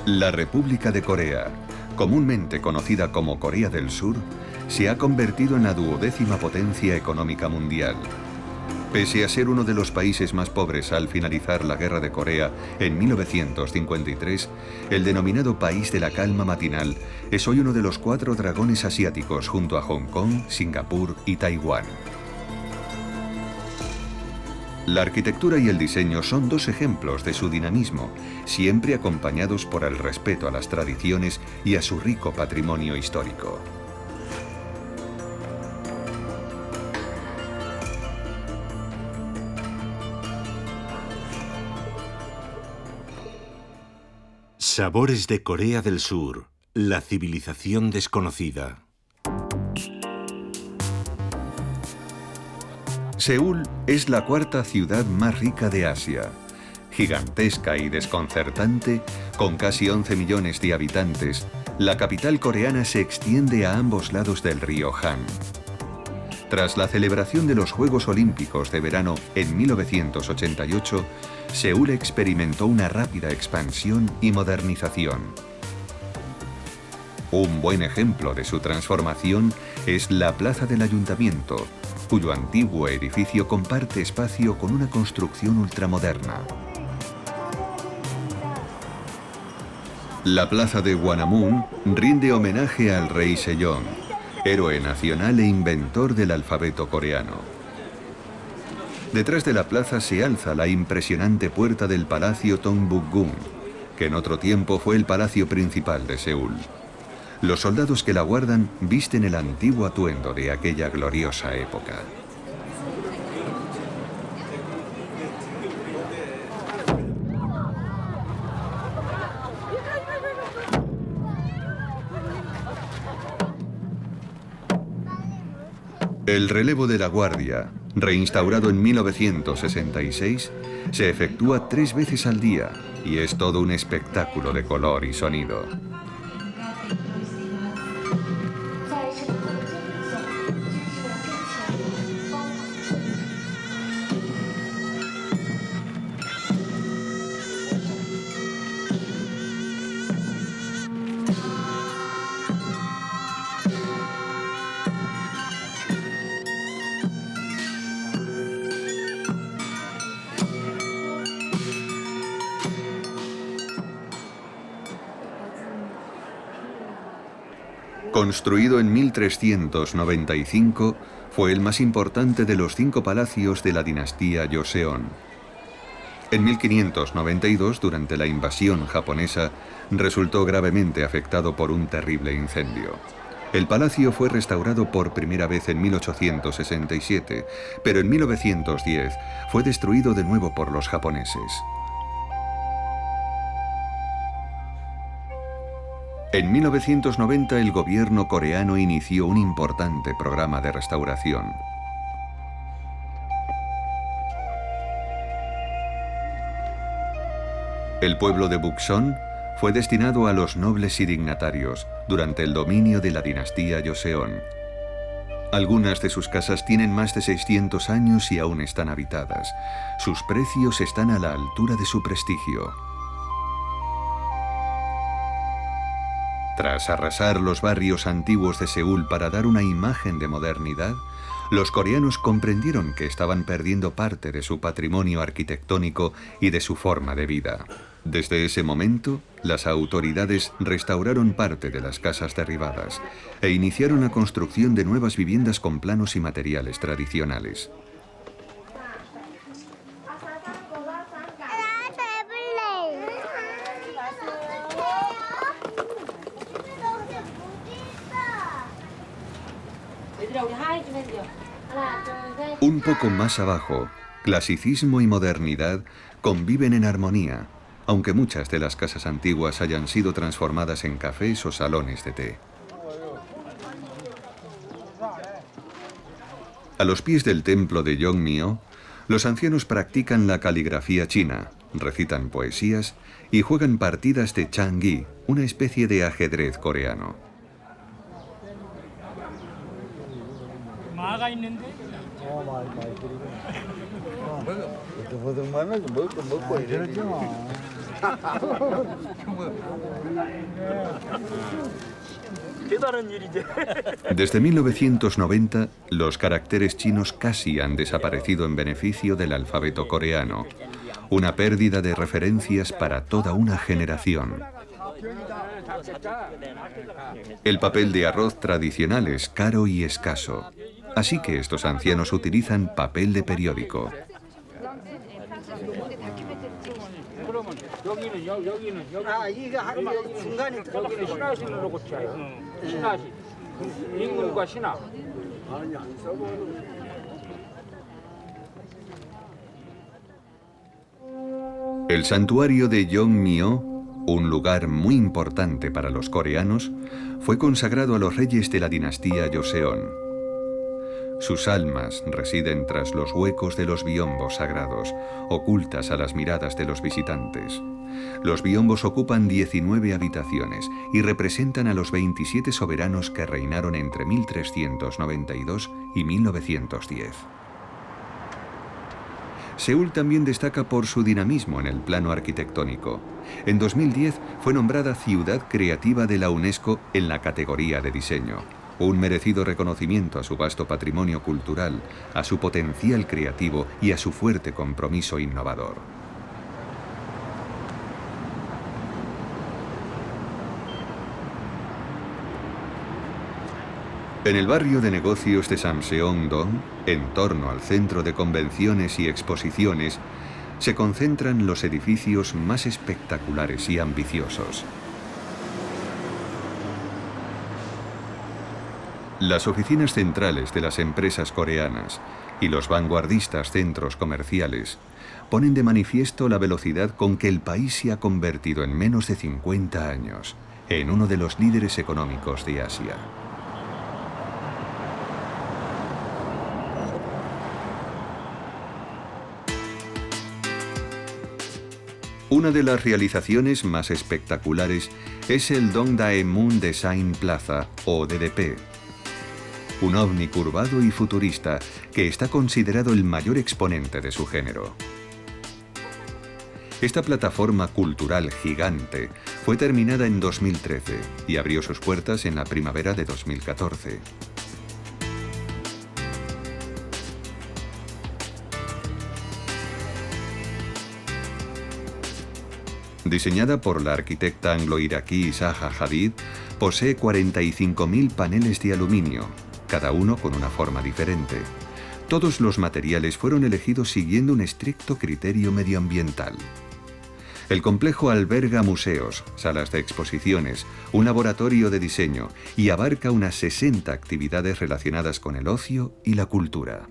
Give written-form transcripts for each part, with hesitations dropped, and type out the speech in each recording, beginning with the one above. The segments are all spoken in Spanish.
La República de Corea, comúnmente conocida como Corea del Sur, se ha convertido en la 12ª potencia económica mundial. Pese a ser uno de los países más pobres al finalizar la Guerra de Corea en 1953, el denominado País de la Calma Matinal es hoy uno de los 4 dragones asiáticos junto a Hong Kong, Singapur y Taiwán. La arquitectura y el diseño son 2 ejemplos de su dinamismo, siempre acompañados por el respeto a las tradiciones y a su rico patrimonio histórico. Sabores de Corea del Sur, la civilización desconocida. Seúl es la 4ª ciudad más rica de Asia. Gigantesca y desconcertante, con casi 11 millones de habitantes, la capital coreana se extiende a ambos lados del río Han. Tras la celebración de los Juegos Olímpicos de verano en 1988, Seúl experimentó una rápida expansión y modernización. Un buen ejemplo de su transformación es la Plaza del Ayuntamiento, cuyo antiguo edificio comparte espacio con una construcción ultramoderna. La Plaza de Gwanghwamun rinde homenaje al rey Sejong, héroe nacional e inventor del alfabeto coreano. Detrás de la plaza se alza la impresionante puerta del Palacio Tongbukgung, que en otro tiempo fue el palacio principal de Seúl. Los soldados que la guardan visten el antiguo atuendo de aquella gloriosa época. El relevo de la guardia, reinstaurado en 1966, se efectúa 3 veces al día y es todo un espectáculo de color y sonido. Construido en 1395, fue el más importante de los 5 palacios de la dinastía Joseon. En 1592, durante la invasión japonesa, resultó gravemente afectado por un terrible incendio. El palacio fue restaurado por primera vez en 1867, pero en 1910 fue destruido de nuevo por los japoneses. En 1990 el gobierno coreano inició un importante programa de restauración. El pueblo de Bukson fue destinado a los nobles y dignatarios durante el dominio de la dinastía Joseon. Algunas de sus casas tienen más de 600 años y aún están habitadas. Sus precios están a la altura de su prestigio. Tras arrasar los barrios antiguos de Seúl para dar una imagen de modernidad, los coreanos comprendieron que estaban perdiendo parte de su patrimonio arquitectónico y de su forma de vida. Desde ese momento, las autoridades restauraron parte de las casas derribadas e iniciaron la construcción de nuevas viviendas con planos y materiales tradicionales. Un poco más abajo, clasicismo y modernidad conviven en armonía, aunque muchas de las casas antiguas hayan sido transformadas en cafés o salones de té. A los pies del templo de Yeonmyo, los ancianos practican la caligrafía china, recitan poesías y juegan partidas de changgi, una especie de ajedrez coreano. Desde 1990, los caracteres chinos casi han desaparecido en beneficio del alfabeto coreano, una pérdida de referencias para toda una generación. El papel de arroz tradicional es caro y escaso, así que estos ancianos utilizan papel de periódico. El santuario de Yeonmyo, un lugar muy importante para los coreanos, fue consagrado a los reyes de la dinastía Joseon. Sus almas residen tras los huecos de los biombos sagrados, ocultas a las miradas de los visitantes. Los biombos ocupan 19 habitaciones y representan a los 27 soberanos que reinaron entre 1392 y 1910. Seúl también destaca por su dinamismo en el plano arquitectónico. En 2010 fue nombrada Ciudad Creativa de la UNESCO en la categoría de diseño. Un merecido reconocimiento a su vasto patrimonio cultural, a su potencial creativo y a su fuerte compromiso innovador. En el barrio de negocios de Samseong-dong, en torno al centro de convenciones y exposiciones, se concentran los edificios más espectaculares y ambiciosos. Las oficinas centrales de las empresas coreanas y los vanguardistas centros comerciales ponen de manifiesto la velocidad con que el país se ha convertido en menos de 50 años en uno de los líderes económicos de Asia. Una de las realizaciones más espectaculares es el Dongdaemun Design Plaza, o DDP. Un ovni curvado y futurista que está considerado el mayor exponente de su género. Esta plataforma cultural gigante fue terminada en 2013 y abrió sus puertas en la primavera de 2014. Diseñada por la arquitecta anglo-iraquí Zaha Hadid, posee 45.000 paneles de aluminio, cada uno con una forma diferente. Todos los materiales fueron elegidos siguiendo un estricto criterio medioambiental. El complejo alberga museos, salas de exposiciones, un laboratorio de diseño y abarca unas 60 actividades relacionadas con el ocio y la cultura.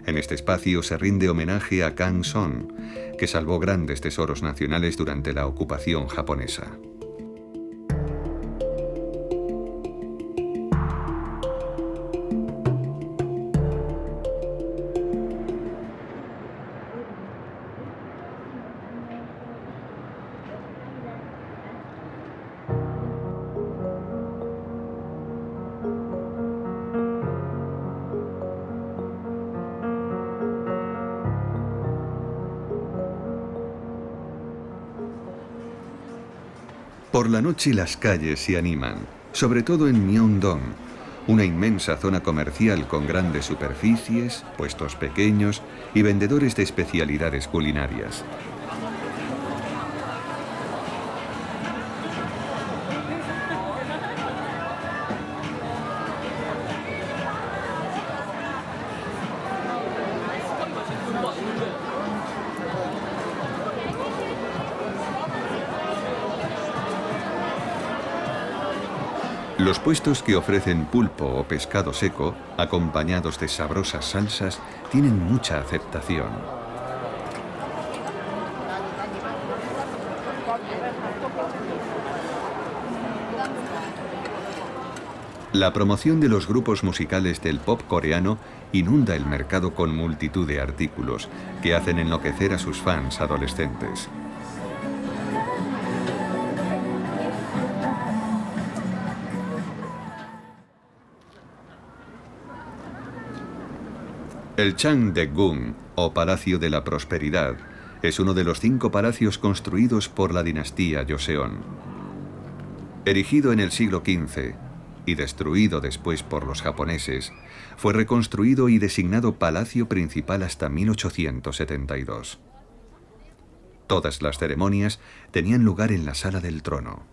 En este espacio se rinde homenaje a Kang Son, que salvó grandes tesoros nacionales durante la ocupación japonesa. Por la noche las calles se animan, sobre todo en Myeongdong, una inmensa zona comercial con grandes superficies, puestos pequeños y vendedores de especialidades culinarias. Los puestos que ofrecen pulpo o pescado seco, acompañados de sabrosas salsas, tienen mucha aceptación. La promoción de los grupos musicales del pop coreano inunda el mercado con multitud de artículos que hacen enloquecer a sus fans adolescentes. El Changdegung, o Palacio de la Prosperidad, es uno de los 5 palacios construidos por la dinastía Joseon. Erigido en el siglo XV y destruido después por los japoneses, fue reconstruido y designado palacio principal hasta 1872. Todas las ceremonias tenían lugar en la sala del trono.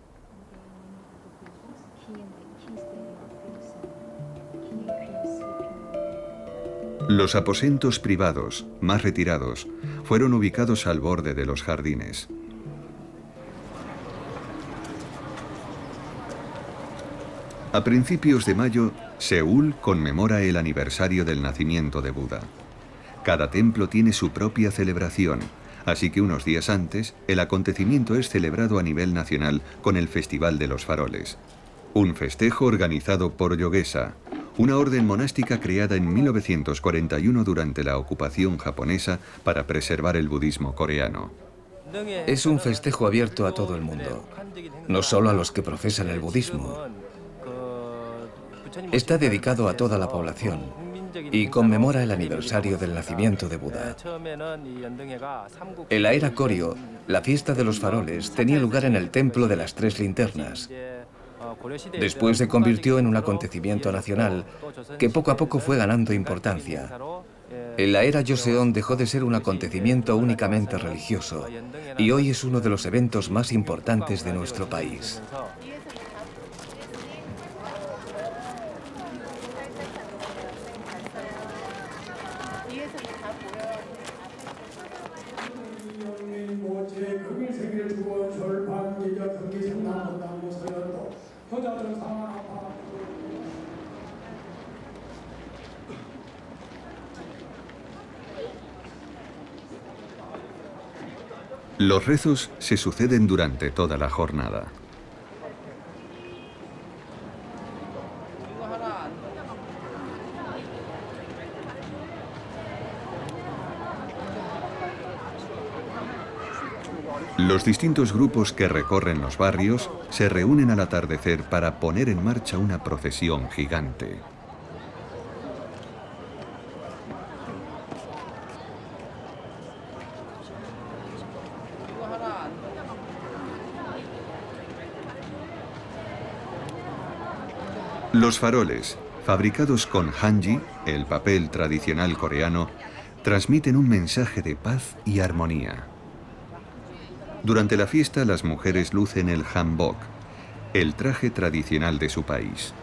Los aposentos privados, más retirados, fueron ubicados al borde de los jardines. A principios de mayo, Seúl conmemora el aniversario del nacimiento de Buda. Cada templo tiene su propia celebración, así que unos días antes, el acontecimiento es celebrado a nivel nacional con el Festival de los Faroles, un festejo organizado por Yogesa, una orden monástica creada en 1941 durante la ocupación japonesa para preservar el budismo coreano. Es un festejo abierto a todo el mundo, no solo a los que profesan el budismo. Está dedicado a toda la población y conmemora el aniversario del nacimiento de Buda. En la era Koryo, la fiesta de los faroles tenía lugar en el Templo de las Tres Linternas. Después se convirtió en un acontecimiento nacional que poco a poco fue ganando importancia. En la era Joseon dejó de ser un acontecimiento únicamente religioso y hoy es uno de los eventos más importantes de nuestro país. Los rezos se suceden durante toda la jornada. Los distintos grupos que recorren los barrios se reúnen al atardecer para poner en marcha una procesión gigante. Los faroles, fabricados con hanji, el papel tradicional coreano, transmiten un mensaje de paz y armonía. Durante la fiesta, las mujeres lucen el hanbok, el traje tradicional de su país.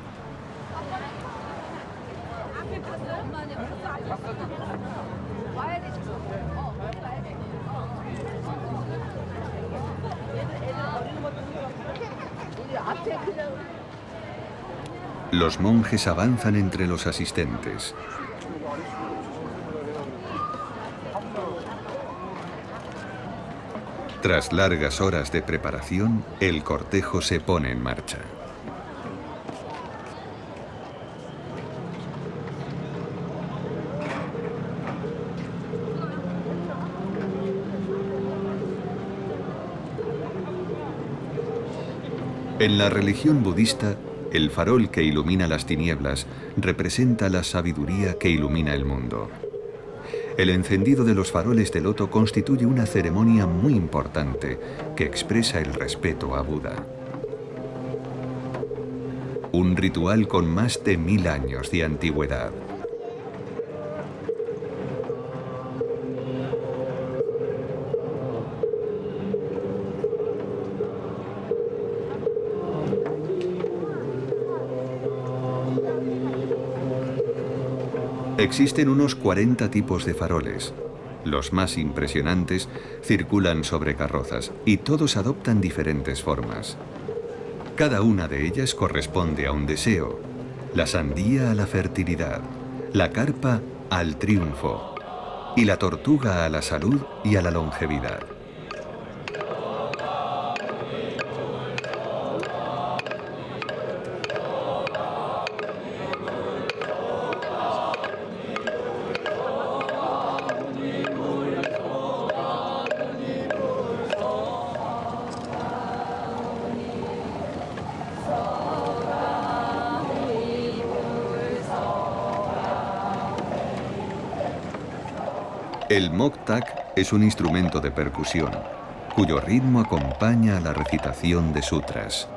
Los monjes avanzan entre los asistentes. Tras largas horas de preparación, el cortejo se pone en marcha. En la religión budista, el farol que ilumina las tinieblas representa la sabiduría que ilumina el mundo. El encendido de los faroles de loto constituye una ceremonia muy importante que expresa el respeto a Buda. Un ritual con más de 1000 años de antigüedad. Existen unos 40 tipos de faroles. Los más impresionantes circulan sobre carrozas y todos adoptan diferentes formas. Cada una de ellas corresponde a un deseo. La sandía a la fertilidad, la carpa al triunfo y la tortuga a la salud y a la longevidad. El moktak es un instrumento de percusión, cuyo ritmo acompaña a la recitación de sutras.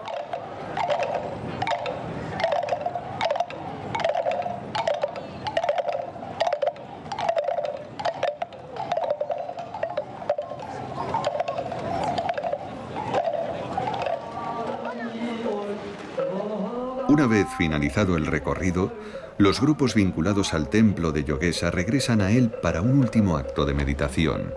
Una vez finalizado el recorrido, los grupos vinculados al templo de Yogesha regresan a él para un último acto de meditación.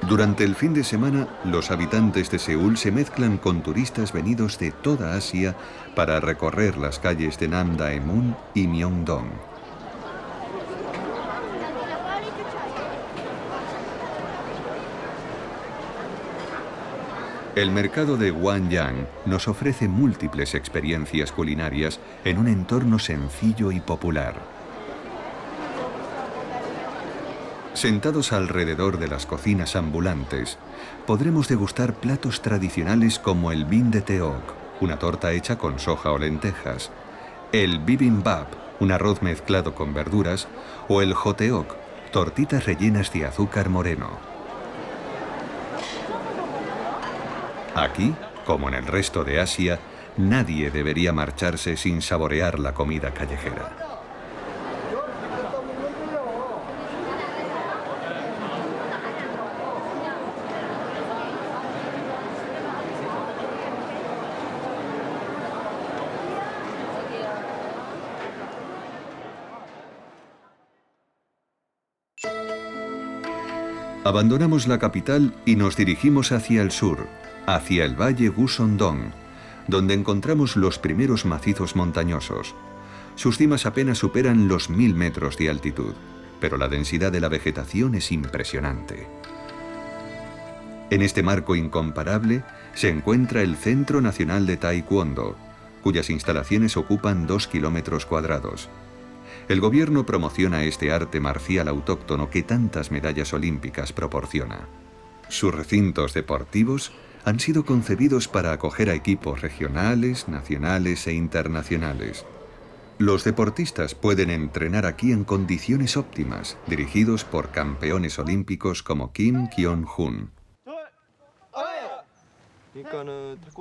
Durante el fin de semana, los habitantes de Seúl se mezclan con turistas venidos de toda Asia para recorrer las calles de Namdaemun y Myeongdong. El mercado de Gwangyang nos ofrece múltiples experiencias culinarias en un entorno sencillo y popular. Sentados alrededor de las cocinas ambulantes, podremos degustar platos tradicionales como el bindaeteok, una torta hecha con soja o lentejas, el bibimbap, un arroz mezclado con verduras, o el joteok, tortitas rellenas de azúcar moreno. Aquí, como en el resto de Asia, nadie debería marcharse sin saborear la comida callejera. Abandonamos la capital y nos dirigimos hacia el sur, hacia el valle Gusondong, donde encontramos los primeros macizos montañosos. Sus cimas apenas superan los 1000 metros de altitud, pero la densidad de la vegetación es impresionante. En este marco incomparable se encuentra el Centro Nacional de Taekwondo, cuyas instalaciones ocupan 2 kilómetros cuadrados. El gobierno promociona este arte marcial autóctono que tantas medallas olímpicas proporciona. Sus recintos deportivos han sido concebidos para acoger a equipos regionales, nacionales e internacionales. Los deportistas pueden entrenar aquí en condiciones óptimas, dirigidos por campeones olímpicos como Kim Kyung-hun.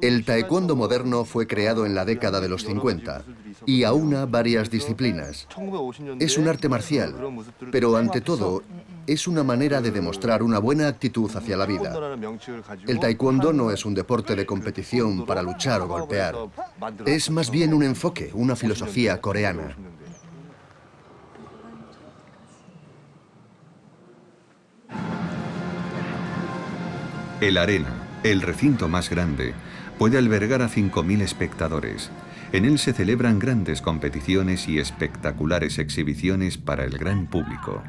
El taekwondo moderno fue creado en la década de los 50 y aúna varias disciplinas. Es un arte marcial, pero ante todo es una manera de demostrar una buena actitud hacia la vida. El taekwondo no es un deporte de competición para luchar o golpear. Es más bien un enfoque, una filosofía coreana. El Arena, el recinto más grande, puede albergar a 5.000 espectadores. En él se celebran grandes competiciones y espectaculares exhibiciones para el gran público.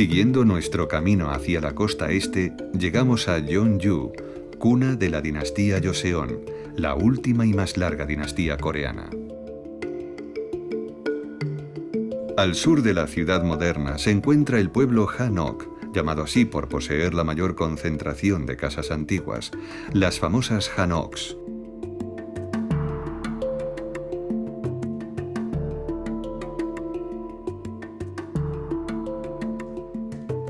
Siguiendo nuestro camino hacia la costa este, llegamos a Yeonju, cuna de la dinastía Joseon, la última y más larga dinastía coreana. Al sur de la ciudad moderna se encuentra el pueblo Hanok, llamado así por poseer la mayor concentración de casas antiguas, las famosas Hanoks.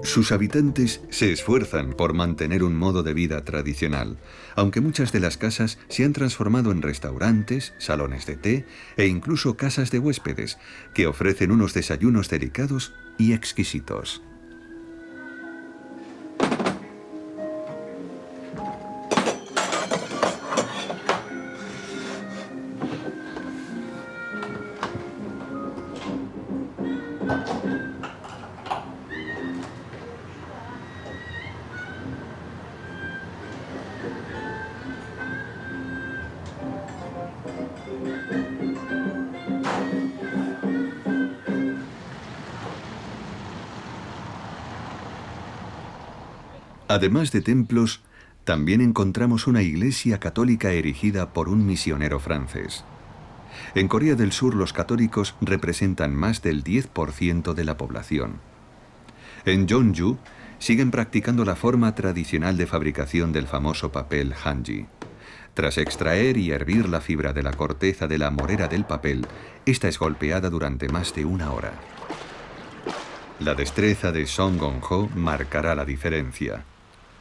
Sus habitantes se esfuerzan por mantener un modo de vida tradicional, aunque muchas de las casas se han transformado en restaurantes, salones de té e incluso casas de huéspedes, que ofrecen unos desayunos delicados y exquisitos. Además de templos, también encontramos una iglesia católica erigida por un misionero francés. En Corea del Sur los católicos representan más del 10% de la población. En Jeonju siguen practicando la forma tradicional de fabricación del famoso papel hanji. Tras extraer y hervir la fibra de la corteza de la morera del papel, esta es golpeada durante más de 1 hora. La destreza de Song Gong-ho marcará la diferencia.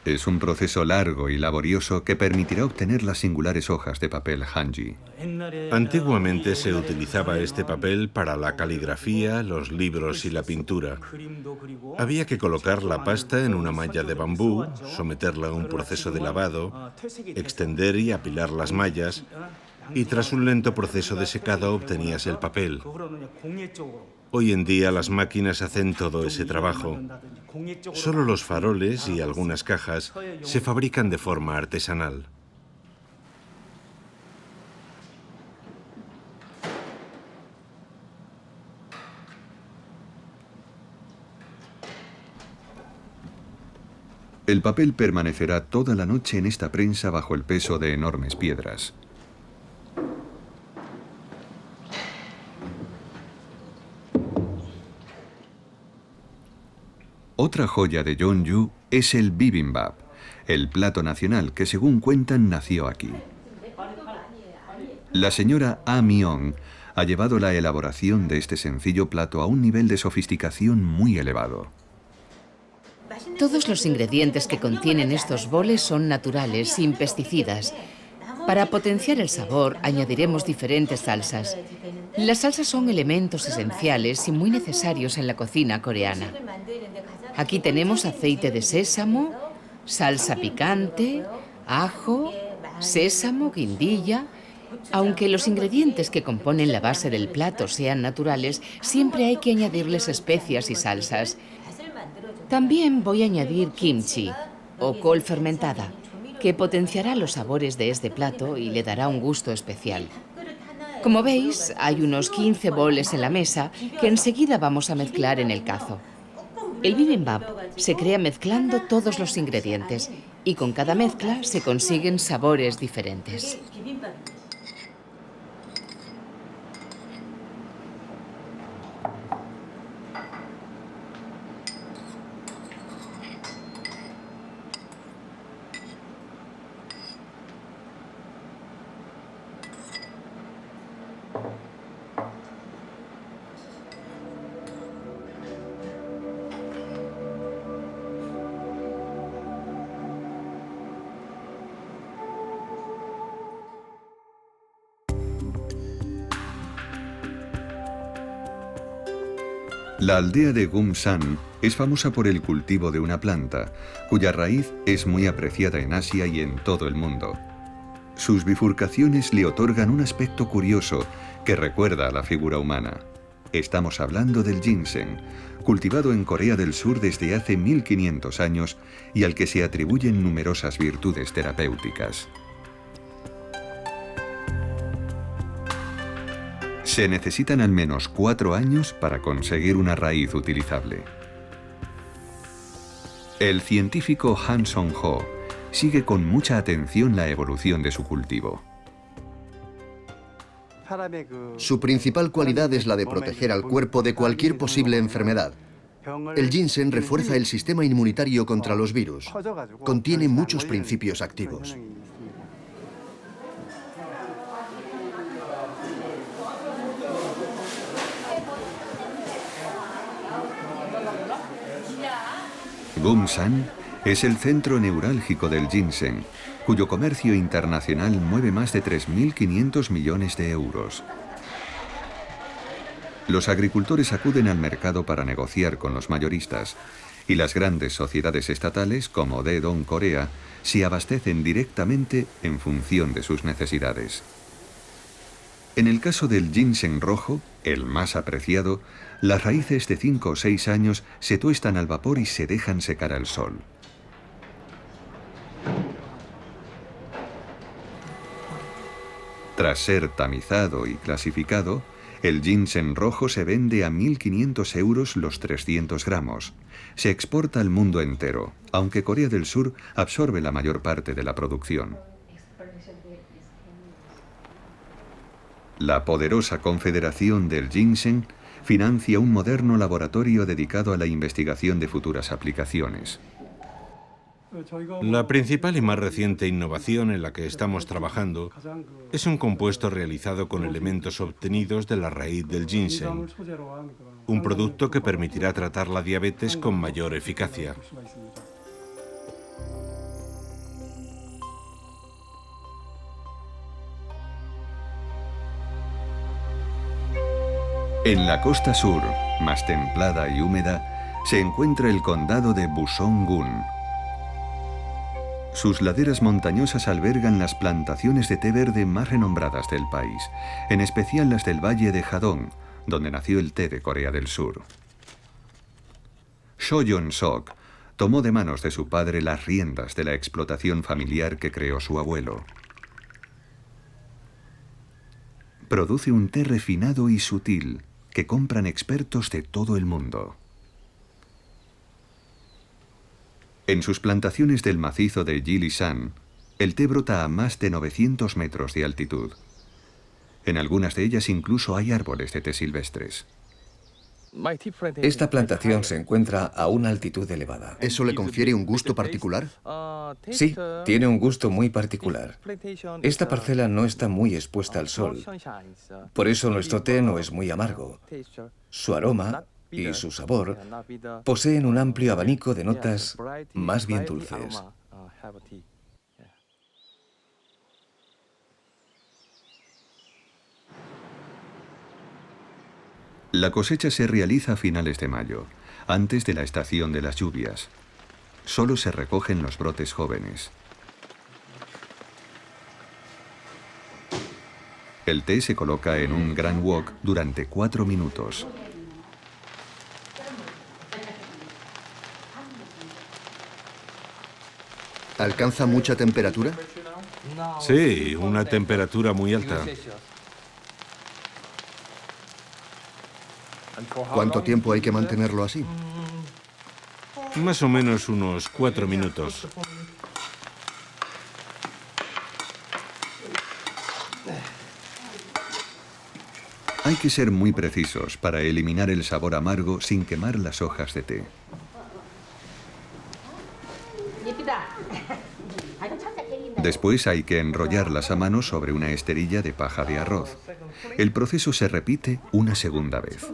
Es un proceso largo y laborioso que permitirá obtener las singulares hojas de papel hanji. Antiguamente se utilizaba este papel para la caligrafía, los libros y la pintura. Había que colocar la pasta en una malla de bambú, someterla a un proceso de lavado, extender y apilar las mallas, y tras un lento proceso de secado obtenías el papel. Hoy en día las máquinas hacen todo ese trabajo. Solo los faroles y algunas cajas se fabrican de forma artesanal. El papel permanecerá toda la noche en esta prensa bajo el peso de enormes piedras. Otra joya de Jeonju es el bibimbap, el plato nacional que según cuentan nació aquí. La señora Ah Myung ha llevado la elaboración de este sencillo plato a un nivel de sofisticación muy elevado. Todos los ingredientes que contienen estos boles son naturales, sin pesticidas. Para potenciar el sabor, añadiremos diferentes salsas. Las salsas son elementos esenciales y muy necesarios en la cocina coreana. Aquí tenemos aceite de sésamo, salsa picante, ajo, sésamo, guindilla. Aunque los ingredientes que componen la base del plato sean naturales, siempre hay que añadirles especias y salsas. También voy a añadir kimchi, o col fermentada, que potenciará los sabores de este plato y le dará un gusto especial. Como veis, hay unos 15 boles en la mesa que enseguida vamos a mezclar en el cazo. El bibimbap se crea mezclando todos los ingredientes y con cada mezcla se consiguen sabores diferentes. La aldea de Gumsan es famosa por el cultivo de una planta, cuya raíz es muy apreciada en Asia y en todo el mundo. Sus bifurcaciones le otorgan un aspecto curioso que recuerda a la figura humana. Estamos hablando del ginseng, cultivado en Corea del Sur desde hace 1500 años y al que se atribuyen numerosas virtudes terapéuticas. Se necesitan al menos 4 años para conseguir una raíz utilizable. El científico Han Song-ho sigue con mucha atención la evolución de su cultivo. Su principal cualidad es la de proteger al cuerpo de cualquier posible enfermedad. El ginseng refuerza el sistema inmunitario contra los virus. Contiene muchos principios activos. Gumsan es el centro neurálgico del ginseng, cuyo comercio internacional mueve más de 3.500 millones de euros. Los agricultores acuden al mercado para negociar con los mayoristas, y las grandes sociedades estatales, como Daedong Corea, se abastecen directamente en función de sus necesidades. En el caso del ginseng rojo, el más apreciado, las raíces de 5 o 6 años se tuestan al vapor y se dejan secar al sol. Tras ser tamizado y clasificado, el ginseng rojo se vende a 1.500 euros los 300 gramos. Se exporta al mundo entero, aunque Corea del Sur absorbe la mayor parte de la producción. La poderosa Confederación del Ginseng financia un moderno laboratorio dedicado a la investigación de futuras aplicaciones. La principal y más reciente innovación en la que estamos trabajando es un compuesto realizado con elementos obtenidos de la raíz del ginseng, un producto que permitirá tratar la diabetes con mayor eficacia. En la costa sur, más templada y húmeda, se encuentra el condado de Buseong-gun. Sus laderas montañosas albergan las plantaciones de té verde más renombradas del país, en especial las del valle de Hadong, donde nació el té de Corea del Sur. Cho Yeon-sok tomó de manos de su padre las riendas de la explotación familiar que creó su abuelo. Produce un té refinado y sutil que compran expertos de todo el mundo. En sus plantaciones del macizo de Jilisan, el té brota a más de 900 metros de altitud. En algunas de ellas incluso hay árboles de té silvestres. Esta plantación se encuentra a una altitud elevada. ¿Eso le confiere un gusto particular? Sí, tiene un gusto muy particular. Esta parcela no está muy expuesta al sol. Por eso nuestro té no es muy amargo. Su aroma y su sabor poseen un amplio abanico de notas más bien dulces. La cosecha se realiza a finales de mayo, antes de la estación de las lluvias. Solo se recogen los brotes jóvenes. El té se coloca en un gran wok durante 4 minutos. ¿Alcanza mucha temperatura? Sí, una temperatura muy alta. ¿Cuánto tiempo hay que mantenerlo así? Más o menos unos 4 minutos. Hay que ser muy precisos para eliminar el sabor amargo sin quemar las hojas de té. Después hay que enrollarlas a mano sobre una esterilla de paja de arroz. El proceso se repite una segunda vez.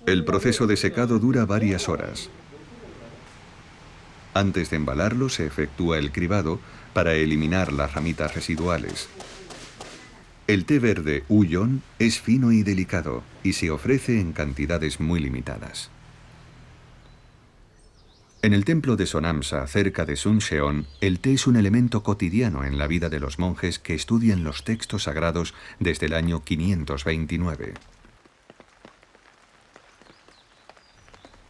El proceso de secado dura varias horas. Antes de embalarlo se efectúa el cribado para eliminar las ramitas residuales. El té verde Uyon es fino y delicado y se ofrece en cantidades muy limitadas. En el templo de Sonamsa, cerca de Suncheon, el té es un elemento cotidiano en la vida de los monjes que estudian los textos sagrados desde el año 529.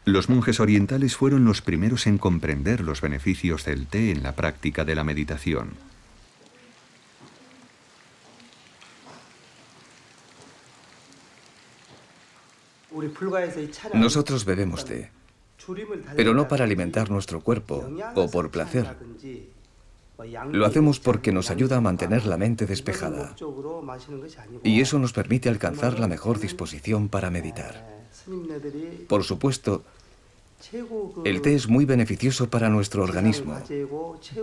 Los monjes orientales fueron los primeros en comprender los beneficios del té en la práctica de la meditación. Nosotros bebemos té, pero no para alimentar nuestro cuerpo o por placer. Lo hacemos porque nos ayuda a mantener la mente despejada. Y eso nos permite alcanzar la mejor disposición para meditar. Por supuesto, el té es muy beneficioso para nuestro organismo,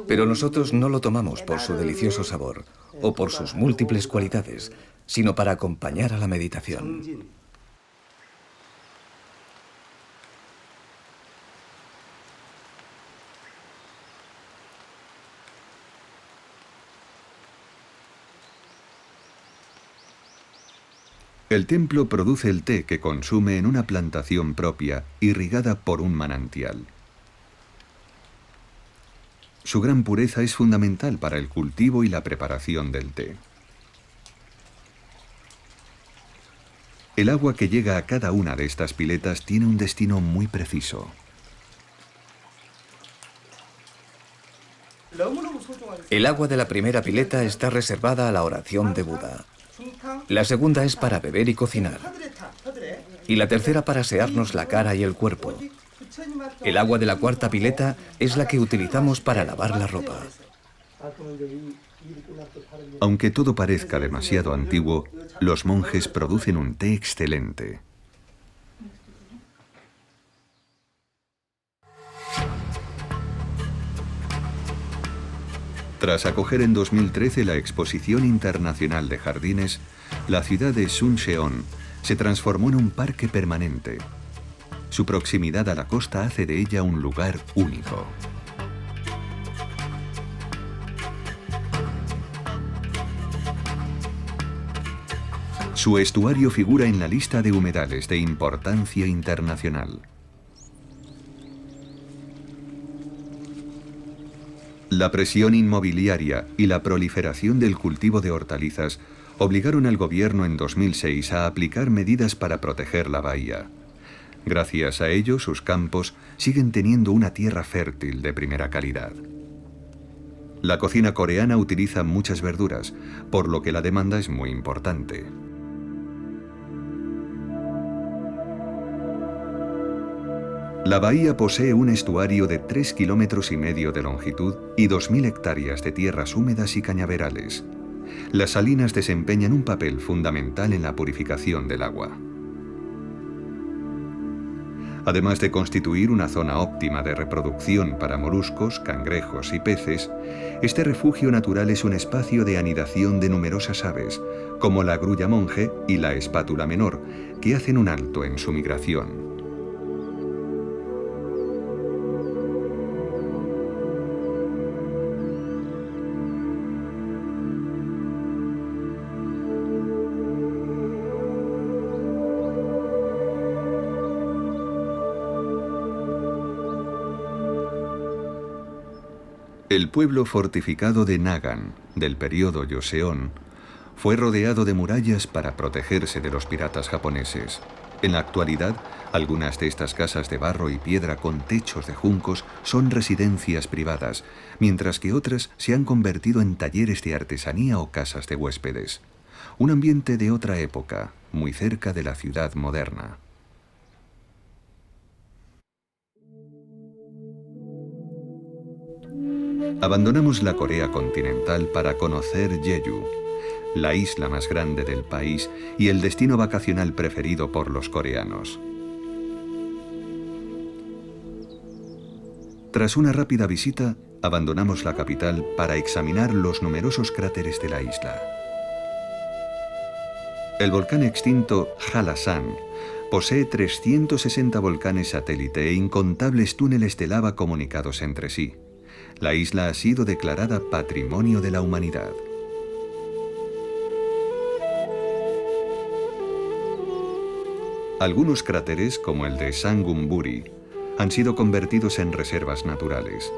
pero nosotros no lo tomamos por su delicioso sabor o por sus múltiples cualidades, sino para acompañar a la meditación. El templo produce el té que consume en una plantación propia, irrigada por un manantial. Su gran pureza es fundamental para el cultivo y la preparación del té. El agua que llega a cada una de estas piletas tiene un destino muy preciso. El agua de la primera pileta está reservada a la oración de Buda. La segunda es para beber y cocinar. Y la tercera para asearnos la cara y el cuerpo. El agua de la cuarta pileta es la que utilizamos para lavar la ropa. Aunque todo parezca demasiado antiguo, los monjes producen un té excelente. Tras acoger en 2013 la Exposición Internacional de Jardines, la ciudad de Suncheon se transformó en un parque permanente. Su proximidad a la costa hace de ella un lugar único. Su estuario figura en la lista de humedales de importancia internacional. La presión inmobiliaria y la proliferación del cultivo de hortalizas obligaron al gobierno en 2006 a aplicar medidas para proteger la bahía. Gracias a ello, sus campos siguen teniendo una tierra fértil de primera calidad. La cocina coreana utiliza muchas verduras, por lo que la demanda es muy importante. La bahía posee un estuario de 3,5 kilómetros de longitud y 2.000 hectáreas de tierras húmedas y cañaverales. Las salinas desempeñan un papel fundamental en la purificación del agua. Además de constituir una zona óptima de reproducción para moluscos, cangrejos y peces, este refugio natural es un espacio de anidación de numerosas aves, como la grulla monje y la espátula menor, que hacen un alto en su migración. El pueblo fortificado de Nagan, del periodo Joseon, fue rodeado de murallas para protegerse de los piratas japoneses. En la actualidad, algunas de estas casas de barro y piedra con techos de juncos son residencias privadas, mientras que otras se han convertido en talleres de artesanía o casas de huéspedes. Un ambiente de otra época, muy cerca de la ciudad moderna. Abandonamos la Corea continental para conocer Jeju, la isla más grande del país y el destino vacacional preferido por los coreanos. Tras una rápida visita, abandonamos la capital para examinar los numerosos cráteres de la isla. El volcán extinto Halasan posee 360 volcanes satélite e incontables túneles de lava comunicados entre sí. La isla ha sido declarada Patrimonio de la Humanidad. Algunos cráteres, como el de Sangumburi, han sido convertidos en reservas naturales.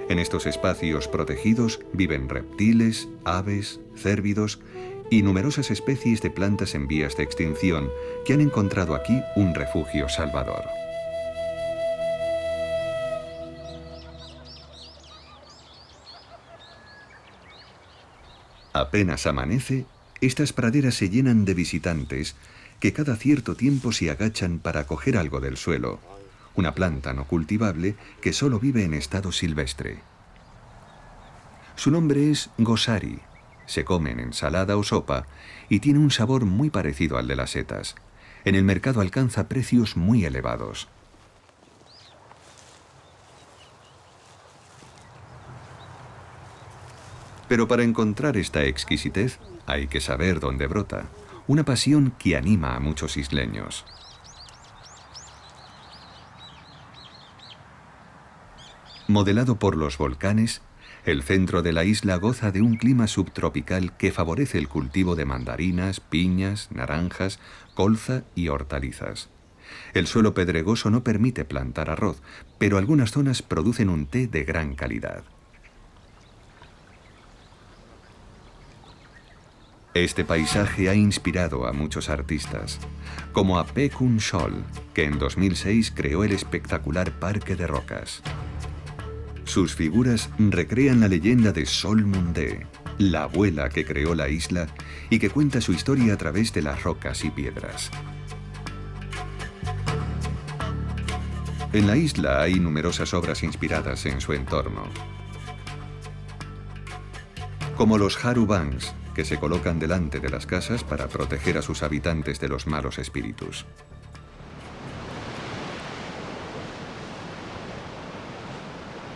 En estos espacios protegidos viven reptiles, aves, cérvidos y numerosas especies de plantas en vías de extinción que han encontrado aquí un refugio salvador. Apenas amanece, estas praderas se llenan de visitantes que cada cierto tiempo se agachan para coger algo del suelo, una planta no cultivable que solo vive en estado silvestre. Su nombre es gosari. Se come en ensalada o sopa y tiene un sabor muy parecido al de las setas. En el mercado alcanza precios muy elevados. Pero para encontrar esta exquisitez hay que saber dónde brota. Una pasión que anima a muchos isleños. Modelado por los volcanes, el centro de la isla goza de un clima subtropical que favorece el cultivo de mandarinas, piñas, naranjas, colza y hortalizas. El suelo pedregoso no permite plantar arroz, pero algunas zonas producen un té de gran calidad. Este paisaje ha inspirado a muchos artistas, como a Baek Hun-chol, que en 2006 creó el espectacular Parque de Rocas. Sus figuras recrean la leyenda de Sol Mundé, la abuela que creó la isla y que cuenta su historia a través de las rocas y piedras. En la isla hay numerosas obras inspiradas en su entorno, como los Harubangs, que se colocan delante de las casas para proteger a sus habitantes de los malos espíritus.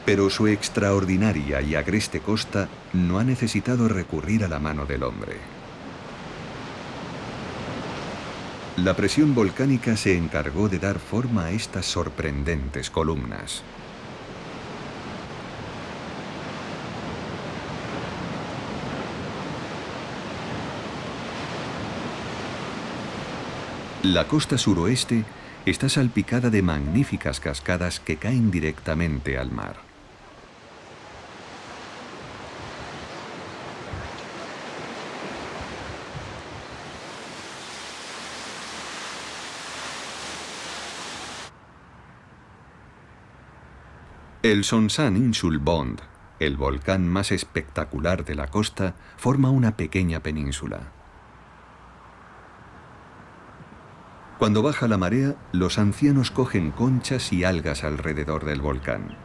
Pero su extraordinaria y agreste costa no ha necesitado recurrir a la mano del hombre. La presión volcánica se encargó de dar forma a estas sorprendentes columnas. La costa suroeste está salpicada de magníficas cascadas que caen directamente al mar. El Songsan Insulbond, el volcán más espectacular de la costa, forma una pequeña península. Cuando baja la marea, los ancianos cogen conchas y algas alrededor del volcán.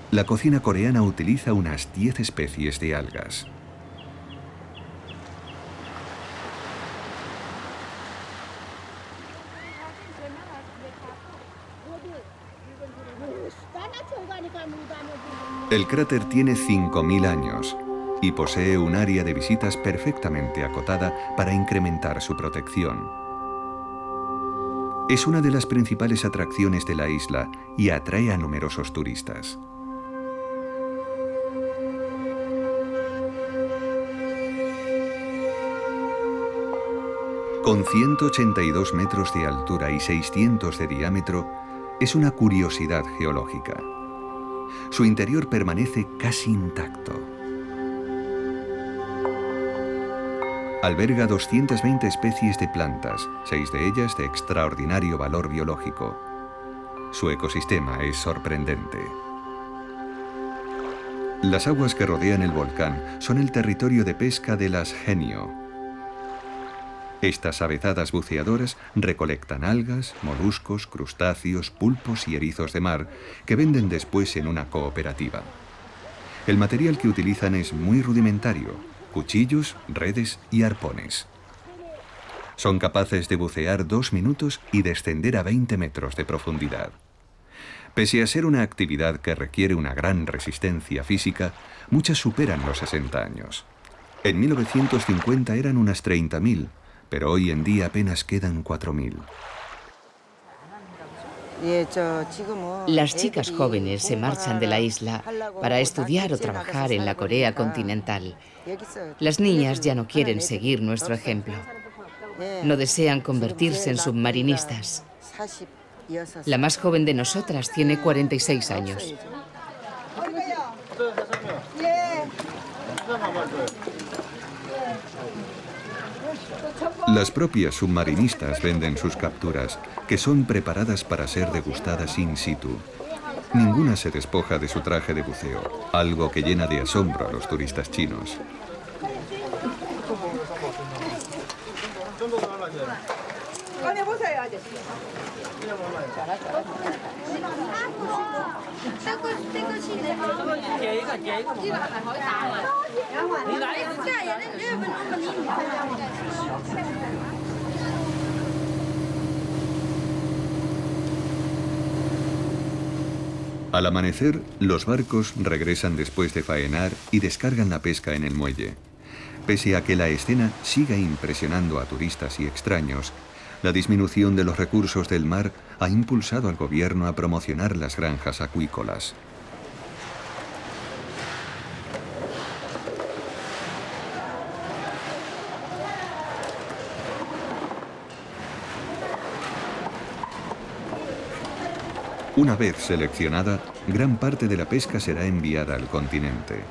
La cocina coreana utiliza unas 10 especies de algas. El cráter tiene 5.000 años y posee un área de visitas perfectamente acotada para incrementar su protección. Es una de las principales atracciones de la isla y atrae a numerosos turistas. Con 182 metros de altura y 600 de diámetro, es una curiosidad geológica. Su interior permanece casi intacto. Alberga 220 especies de plantas, 6 de ellas de extraordinario valor biológico. Su ecosistema es sorprendente. Las aguas que rodean el volcán son el territorio de pesca de las Henio. Estas avezadas buceadoras recolectan algas, moluscos, crustáceos, pulpos y erizos de mar que venden después en una cooperativa. El material que utilizan es muy rudimentario: cuchillos, redes y arpones. Son capaces de bucear 2 minutos y descender a 20 metros de profundidad. Pese a ser una actividad que requiere una gran resistencia física, muchas superan los 60 años. En 1950 eran unas 30.000, pero hoy en día apenas quedan 4.000. Las chicas jóvenes se marchan de la isla para estudiar o trabajar en la Corea continental. Las niñas ya no quieren seguir nuestro ejemplo. No desean convertirse en submarinistas. La más joven de nosotras tiene 46 años. Las propias submarinistas venden sus capturas, que son preparadas para ser degustadas in situ. Ninguna se despoja de su traje de buceo, algo que llena de asombro a los turistas chinos. Al amanecer, los barcos regresan después de faenar y descargan la pesca en el muelle. Pese a que la escena siga impresionando a turistas y extraños, la disminución de los recursos del mar ha impulsado al gobierno a promocionar las granjas acuícolas. Una vez seleccionada, gran parte de la pesca será enviada al continente.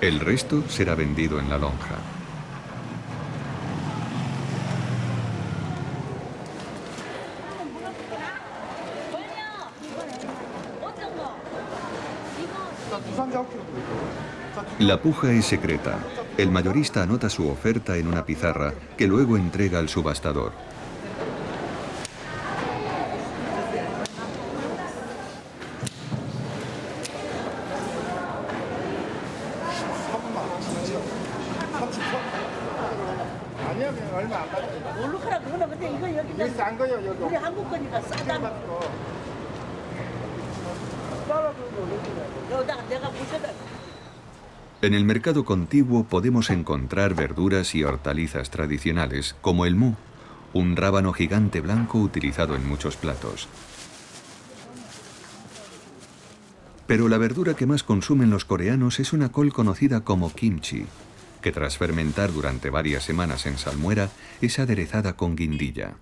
El resto será vendido en la lonja. La puja es secreta. El mayorista anota su oferta en una pizarra que luego entrega al subastador. En el mercado contiguo podemos encontrar verduras y hortalizas tradicionales, como el mu, un rábano gigante blanco utilizado en muchos platos. Pero la verdura que más consumen los coreanos es una col conocida como kimchi, que tras fermentar durante varias semanas en salmuera es aderezada con guindilla.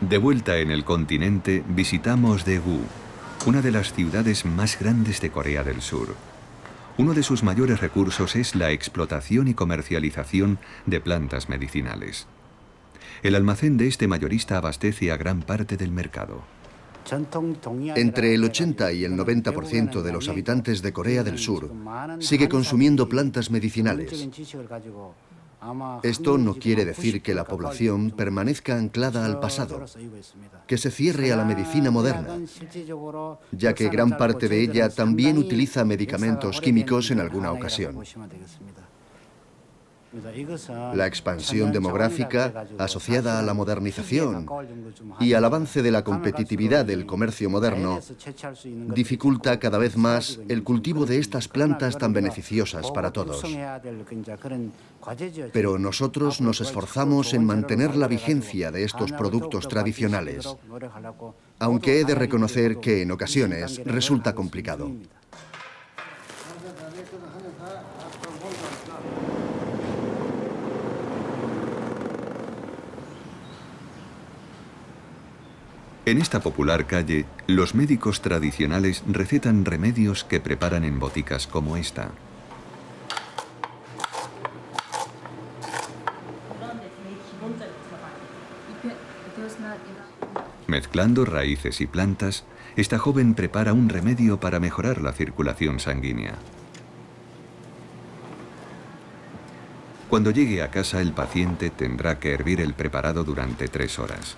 De vuelta en el continente, visitamos Daegu, una de las ciudades más grandes de Corea del Sur. Uno de sus mayores recursos es la explotación y comercialización de plantas medicinales. El almacén de este mayorista abastece a gran parte del mercado. Entre el 80 y el 90% de los habitantes de Corea del Sur sigue consumiendo plantas medicinales. Esto no quiere decir que la población permanezca anclada al pasado, que se cierre a la medicina moderna, ya que gran parte de ella también utiliza medicamentos químicos en alguna ocasión. La expansión demográfica asociada a la modernización y al avance de la competitividad del comercio moderno dificulta cada vez más el cultivo de estas plantas tan beneficiosas para todos. Pero nosotros nos esforzamos en mantener la vigencia de estos productos tradicionales, aunque he de reconocer que en ocasiones resulta complicado. En esta popular calle, los médicos tradicionales recetan remedios que preparan en boticas como esta. Mezclando raíces y plantas, esta joven prepara un remedio para mejorar la circulación sanguínea. Cuando llegue a casa, el paciente tendrá que hervir el preparado durante 3 horas.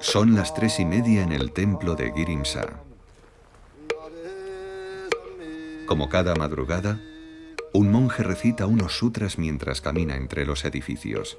Son las 3:30 en el templo de Girimsa. Como cada madrugada, un monje recita unos sutras mientras camina entre los edificios.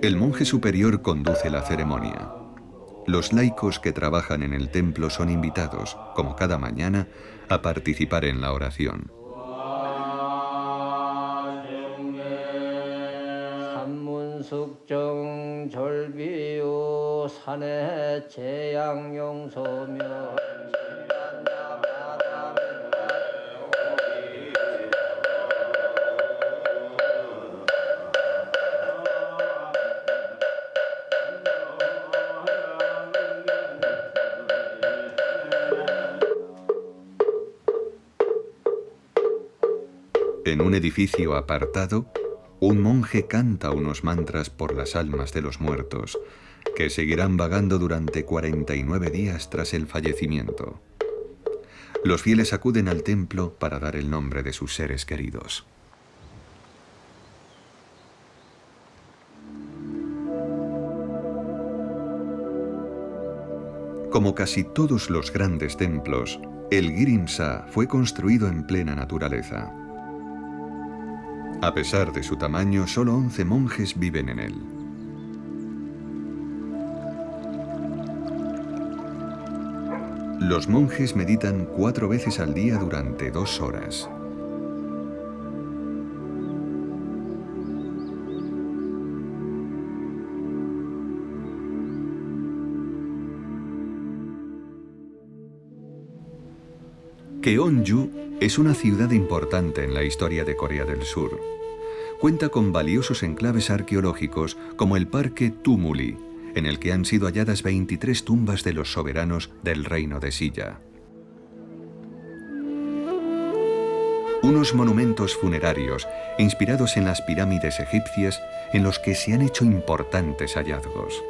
El monje superior conduce la ceremonia. Los laicos que trabajan en el templo son invitados, como cada mañana, a participar en la oración. En un edificio apartado, un monje canta unos mantras por las almas de los muertos, que seguirán vagando durante 49 días tras el fallecimiento. Los fieles acuden al templo para dar el nombre de sus seres queridos. Como casi todos los grandes templos, el Girimsa fue construido en plena naturaleza. A pesar de su tamaño, solo 11 monjes viven en él. Los monjes meditan 4 veces al día durante 2 horas. Keonju es una ciudad importante en la historia de Corea del Sur. Cuenta con valiosos enclaves arqueológicos como el Parque Tumuli, en el que han sido halladas 23 tumbas de los soberanos del reino de Silla. Unos monumentos funerarios inspirados en las pirámides egipcias en los que se han hecho importantes hallazgos.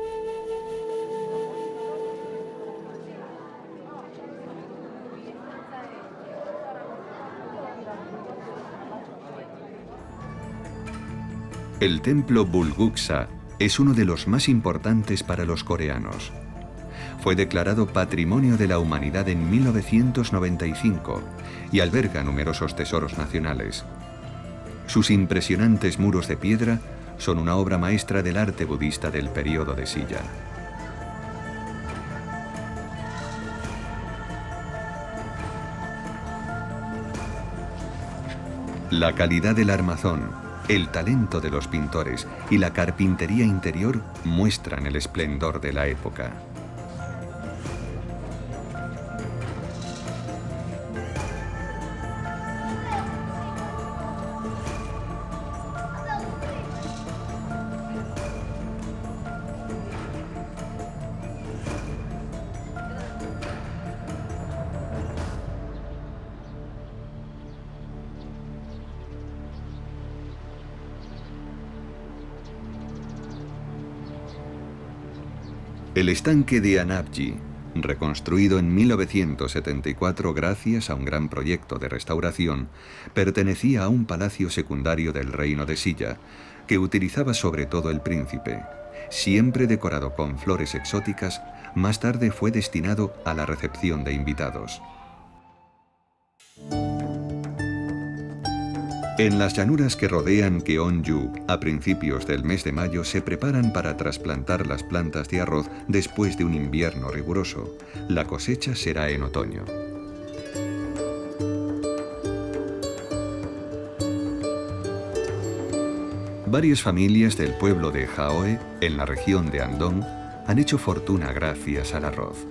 El templo Bulguksa es uno de los más importantes para los coreanos. Fue declarado Patrimonio de la Humanidad en 1995 y alberga numerosos tesoros nacionales. Sus impresionantes muros de piedra son una obra maestra del arte budista del período de Silla. La calidad del armazón, el talento de los pintores y la carpintería interior muestran el esplendor de la época. El estanque de Anapji, reconstruido en 1974 gracias a un gran proyecto de restauración, pertenecía a un palacio secundario del reino de Silla, que utilizaba sobre todo el príncipe. Siempre decorado con flores exóticas, más tarde fue destinado a la recepción de invitados. En las llanuras que rodean Keonju, a principios del mes de mayo se preparan para trasplantar las plantas de arroz después de un invierno riguroso. La cosecha será en otoño. Varias familias del pueblo de Jaoe, en la región de Andong, han hecho fortuna gracias al arroz.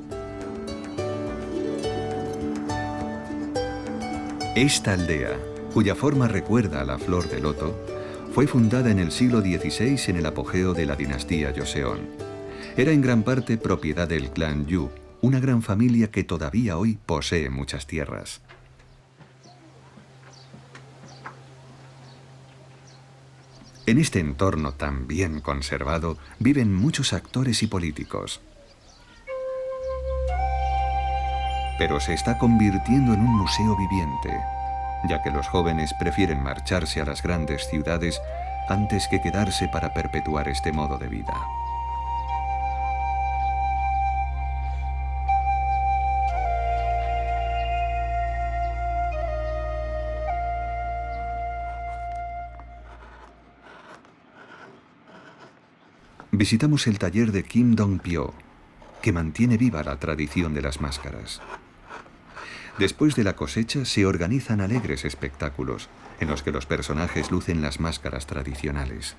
Esta aldea, cuya forma recuerda a la flor de loto, fue fundada en el siglo XVI en el apogeo de la dinastía Joseon. Era en gran parte propiedad del clan Yu, una gran familia que todavía hoy posee muchas tierras. En este entorno tan bien conservado viven muchos actores y políticos. Pero se está convirtiendo en un museo viviente, ya que los jóvenes prefieren marcharse a las grandes ciudades antes que quedarse para perpetuar este modo de vida. Visitamos el taller de Kim Dong-pyo, que mantiene viva la tradición de las máscaras. Después de la cosecha se organizan alegres espectáculos en los que los personajes lucen las máscaras tradicionales.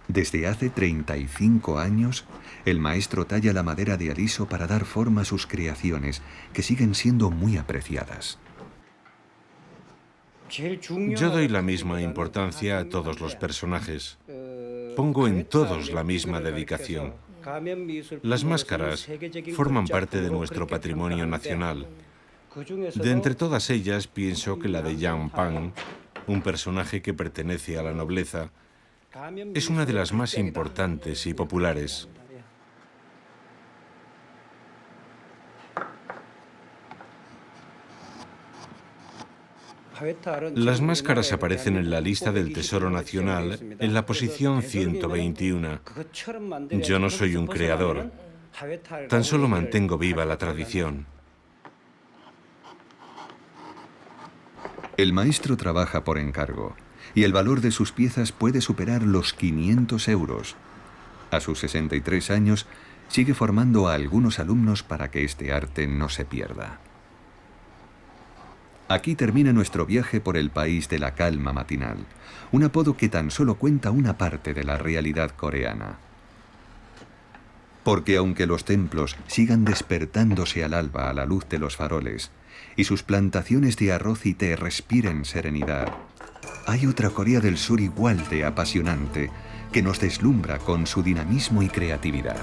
Desde hace 35 años, el maestro talla la madera de aliso para dar forma a sus creaciones, que siguen siendo muy apreciadas. Yo doy la misma importancia a todos los personajes. Pongo en todos la misma dedicación. Las máscaras forman parte de nuestro patrimonio nacional. De entre todas ellas, pienso que la de Yang Pan, un personaje que pertenece a la nobleza, es una de las más importantes y populares. Las máscaras aparecen en la lista del Tesoro Nacional en la posición 121. Yo no soy un creador, tan solo mantengo viva la tradición. El maestro trabaja por encargo y el valor de sus piezas puede superar los 500 euros. A sus 63 años sigue formando a algunos alumnos para que este arte no se pierda. Aquí termina nuestro viaje por el país de la calma matinal, un apodo que tan solo cuenta una parte de la realidad coreana. Porque aunque los templos sigan despertándose al alba a la luz de los faroles y sus plantaciones de arroz y té respiren serenidad, hay otra Corea del Sur igual de apasionante que nos deslumbra con su dinamismo y creatividad.